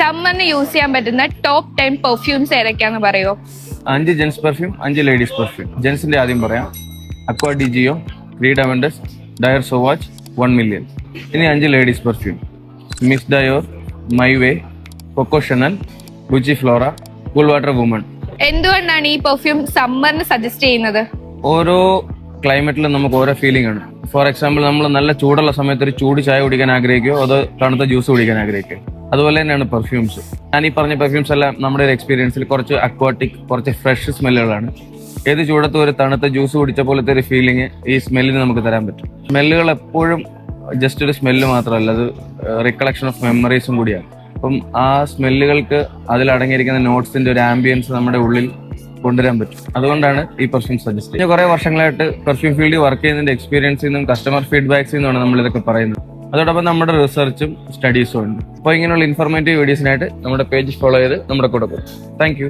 സമ്മറിന് use ചെയ്യാൻ പറ്റുന്ന top 10 perfumes ഏതൊക്കെയാന്ന് പറയോ? 5 ജെൻസ് പെർഫ്യൂം, 5 ലേഡീസ് പെർഫ്യൂം. ജെൻസിന്റെ ആദ്യം പറയാം. Acqua Di Gio, Creed Aventus, Dior Sauvage, 1 million. ഇനി 5 ladies perfume. Miss Dior, My Way, Coco Chanel, Gucci Flora, cool water woman. എന്തുകൊണ്ടാണ് ഈ പെർഫ്യൂം സമ്മറിന് സജസ്റ്റ് ചെയ്യുന്നത്? ഓരോ ക്ലൈമറ്റിലും നമുക്ക് ഓരോ ഫീലിംഗ് ആണ്. ഫോർ എക്സാമ്പിൾ, നമ്മൾ നല്ല ചൂടുള്ള സമയത്ത് ഒരു ചൂട് ചായ കുടിക്കാൻ ആഗ്രഹിക്കുകയോ അതോ തണുത്ത ജ്യൂസ് കുടിക്കാൻ ആഗ്രഹിക്കുകയോ. അതുപോലെ തന്നെയാണ് പെർഫ്യൂംസ്. ഞാൻ ഈ പറഞ്ഞ പെർഫ്യൂംസ് എല്ലാം നമ്മുടെ ഒരു എക്സ്പീരിയൻസിൽ കുറച്ച് അക്വാട്ടിക്, കുറച്ച് ഫ്രഷ് സ്മെല്ലുകളാണ്. ഏത് ചൂടത്തും ഒരു തണുത്ത ജ്യൂസ് കുടിച്ച പോലത്തെ ഒരു ഫീലിംഗ് ഈ സ്മെല്ലിന് നമുക്ക് തരാൻ പറ്റും. സ്മെല്ലുകൾ എപ്പോഴും ജസ്റ്റ് ഒരു സ്മെല്ല് മാത്രമല്ല, അത് റിക്കളക്ഷൻ ഓഫ് മെമ്മറീസും കൂടിയാണ്. അപ്പം ആ സ്മെല്ലുകൾക്ക് അതിലടങ്ങിയിരിക്കുന്ന നോട്ട്സിന്റെ ഒരു ആംബിയൻസ് നമ്മുടെ ഉള്ളിൽ കൊണ്ടുവരാൻ പറ്റും. അതുകൊണ്ടാണ് ഈ പെർഫ്യൂം സജസ്റ്റ് ചെയ്യുന്നത്. കുറെ വർഷങ്ങളായിട്ട് പെർഫ്യൂം ഫീൽഡിൽ വർക്ക് ചെയ്യുന്നതിന്റെ എക്സ്പീരിയൻസിൽ നിന്നും കസ്റ്റമർ ഫീഡ്ബാക്സിൽ നിന്നാണ് നമ്മൾ ഇതൊക്കെ പറയുന്നത്. അതോടൊപ്പം നമ്മുടെ റിസർച്ചും സ്റ്റഡീസും ഉണ്ട്. അപ്പോൾ ഇങ്ങനെയുള്ള ഇൻഫോർമേറ്റീവ് വീഡിയോസിനായിട്ട് നമ്മുടെ പേജ് ഫോളോ ചെയ്ത് നമ്മുടെ കൂടെ പോകും. Thank you.